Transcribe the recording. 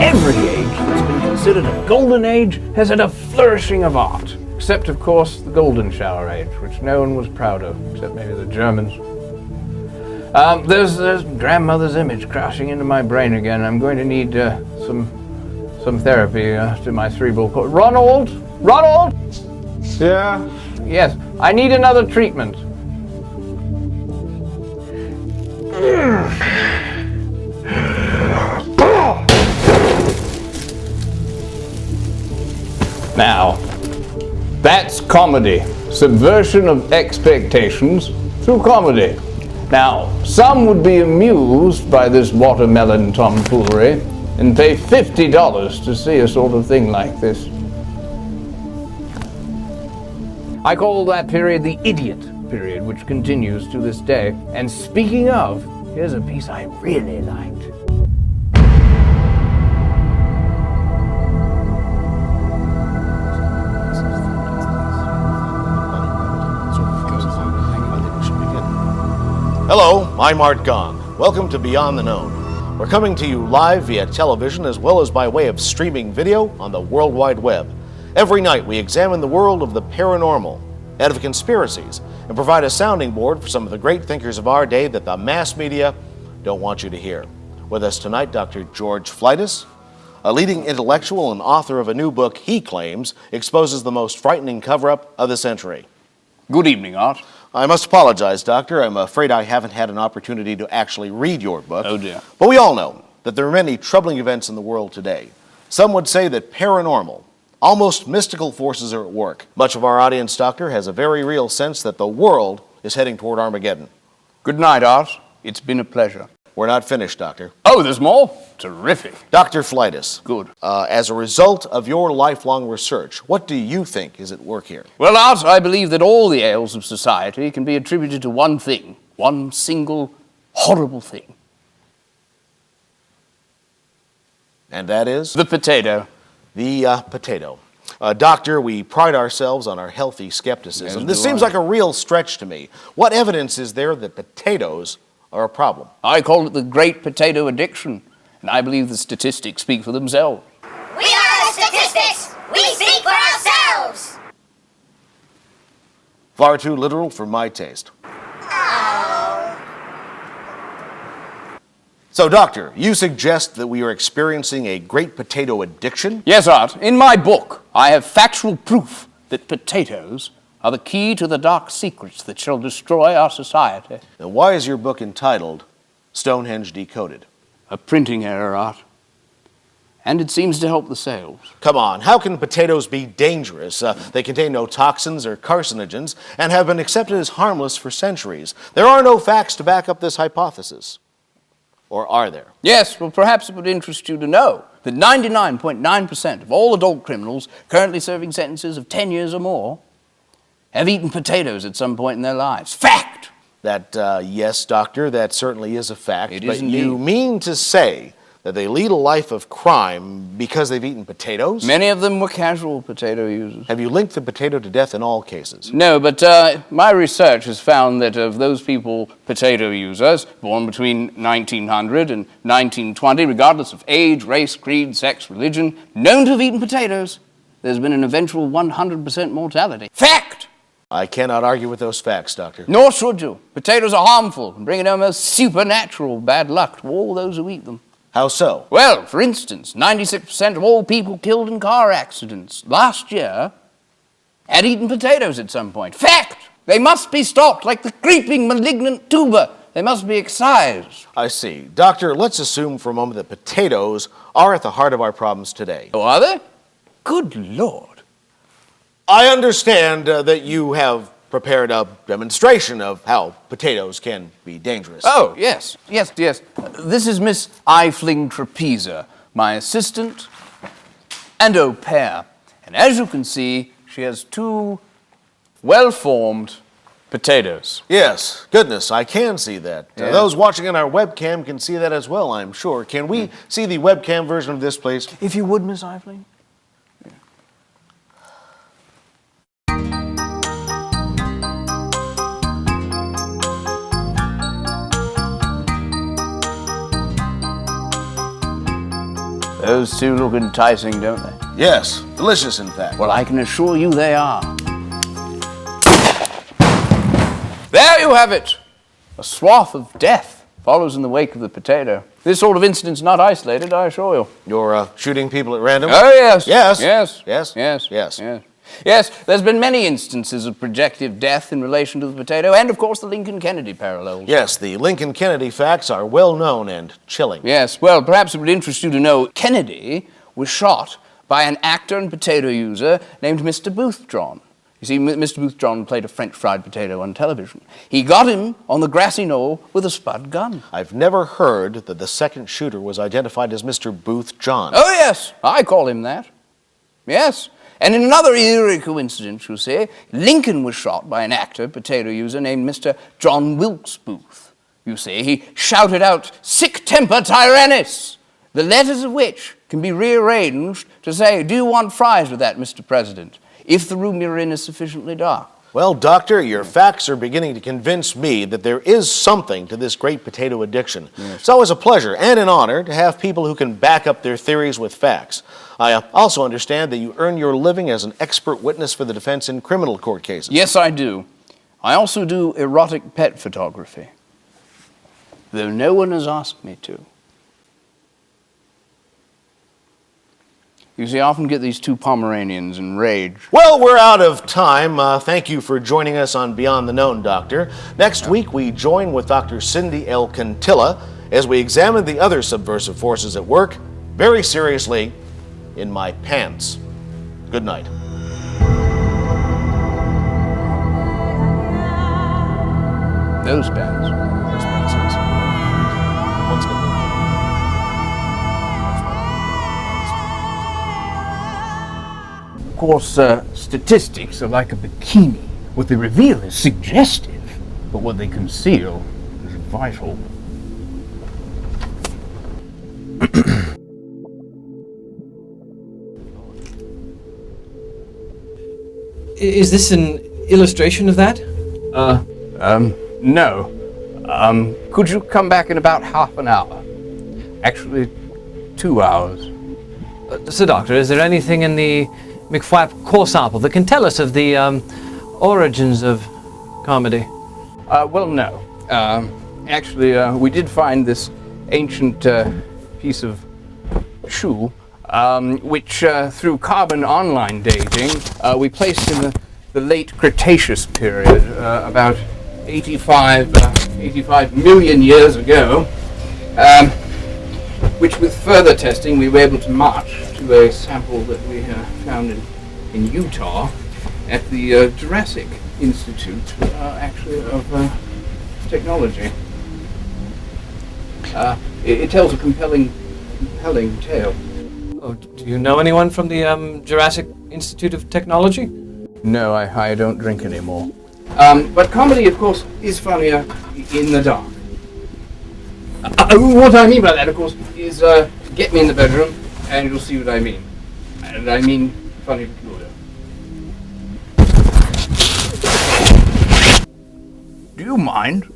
Every age that's been considered a golden age has had a flourishing of art. Except, of course, the golden shower age, which no one was proud of, except maybe the Germans. There's grandmother's image crashing into my brain again. I'm going to need some therapy to my cerebral cortex. Ronald? Ronald? Yeah? Yes, I need another treatment. Now, that's comedy. Subversion of expectations through comedy. Now, some would be amused by this watermelon tomfoolery and pay $50 to see a sort of thing like this. I call that period the idiot period, which continues to this day. And speaking of, here's a piece I really liked. Hello, I'm Art Gong. Welcome to Beyond the Known. We're coming to you live via television as well as by way of streaming video on the World Wide Web. Every night we examine the world of the paranormal and of conspiracies and provide a sounding board for some of the great thinkers of our day that the mass media don't want you to hear. With us tonight, Dr. George Flightus, a leading intellectual and author of a new book he claims exposes the most frightening cover-up of the century. Good evening, Art. I must apologize, Doctor. I'm afraid I haven't had an opportunity to actually read your book. Oh, dear. But we all know that there are many troubling events in the world today. Some would say that paranormal, almost mystical forces are at work. Much of our audience, Doctor, has a very real sense that the world is heading toward Armageddon. Good night, Art. It's been a pleasure. We're not finished, Doctor. Oh, there's more? Terrific. Dr. Flightus. Good. As a result of your lifelong research, what do you think is at work here? Well, Art, I believe that all the ails of society can be attributed to one thing, one single horrible thing. And that is? The potato. The potato. Doctor, we pride ourselves on our healthy skepticism. This seems like a real stretch to me. What evidence is there that potatoes are a problem? I call it the great potato addiction, and I believe the statistics speak for themselves. We are the statistics! We speak for ourselves! Far too literal for my taste. So, Doctor, you suggest that we are experiencing a great potato addiction? Yes, Art. In my book, I have factual proof that potatoes are the key to the dark secrets that shall destroy our society. Now, why is your book entitled Stonehenge Decoded? A printing error, Art. And it seems to help the sales. Come on, how can potatoes be dangerous? They contain no toxins or carcinogens and have been accepted as harmless for centuries. There are no facts to back up this hypothesis. Or are there? Yes, well, perhaps it would interest you to know that 99.9% of all adult criminals currently serving sentences of 10 years or more have eaten potatoes at some point in their lives. Fact! That, yes, Doctor, that certainly is a fact. It but is indeed. You mean to say that they lead a life of crime because they've eaten potatoes? Many of them were casual potato users. Have you linked the potato to death in all cases? No, but my research has found that of those people, potato users, born between 1900 and 1920, regardless of age, race, creed, sex, religion, known to have eaten potatoes, there's been an eventual 100% mortality. Fact! I cannot argue with those facts, Doctor. Nor should you. Potatoes are harmful and bring almost supernatural bad luck to all those who eat them. How so? Well, for instance, 96% of all people killed in car accidents last year had eaten potatoes at some point. Fact! They must be stopped like the creeping malignant tuber. They must be excised. I see. Doctor, let's assume for a moment that potatoes are at the heart of our problems today. Oh, are they? Good Lord. I understand that you have prepared a demonstration of how potatoes can be dangerous. Oh, yes. This is Miss Eifling Trapeza, my assistant and au pair. And as you can see, she has two well-formed potatoes. Yes, goodness, I can see that. Yeah. Those watching on our webcam can see that as well, I'm sure. Can we see the webcam version of this, please? If you would, Miss Eifling. Those two look enticing, don't they? Yes, delicious in fact. Well, I can assure you they are. There you have it. A swath of death follows in the wake of the potato. This sort of incident's not isolated, I assure you. You're shooting people at random? Oh, yes. Yes. Yes. Yes. Yes. Yes. Yes. Yes, there's been many instances of projective death in relation to the potato, and of course the Lincoln-Kennedy parallels. Yes, the Lincoln-Kennedy facts are well known and chilling. Yes, well, perhaps it would interest you to know Kennedy was shot by an actor and potato user named Mr. Boothjohn. You see, Mr. Boothjohn played a French fried potato on television. He got him on the grassy knoll with a spud gun. I've never heard that the second shooter was identified as Mr. Boothjohn. Oh, yes, I call him that. Yes. And in another eerie coincidence, you see, Lincoln was shot by an actor, potato user, named Mr. John Wilkes Booth. You see, he shouted out, "Sic temper tyrannis," the letters of which can be rearranged to say, "Do you want fries with that, Mr. President?" if the room you're in is sufficiently dark. Well, Doctor, your facts are beginning to convince me that there is something to this great potato addiction. Yes. It's always a pleasure and an honor to have people who can back up their theories with facts. I also understand that you earn your living as an expert witness for the defense in criminal court cases. Yes, I do. I also do erotic pet photography, though no one has asked me to. You see, I often get these two Pomeranians in rage. Well, we're out of time. Thank you for joining us on Beyond the Known, Doctor. Next week, we join with Dr. Cindy L. Cantilla as we examine the other subversive forces at work, very seriously, in my pants. Good night. Those pants. Those pants, yes. One's good. Of course, statistics are like a bikini. What they reveal is suggestive, but what they conceal is vital. Is this an illustration of that? No. Could you come back in about half an hour? Actually, 2 hours. So, Doctor, is there anything in the McFlap core sample that can tell us of the origins of comedy? Well, no. Actually, we did find this ancient piece of shoe, which through carbon online dating, we placed in the late Cretaceous period, about 85 million years ago, which with further testing we were able to match to a sample that we found in Utah at the Jurassic Institute, actually, of technology. It tells a compelling tale. Oh, do you know anyone from the Jurassic Institute of Technology? No, I don't drink anymore. But comedy, of course, is funnier in the dark. What I mean by that, of course, is get me in the bedroom and you'll see what I mean. And I mean funny peculiar. Do you mind?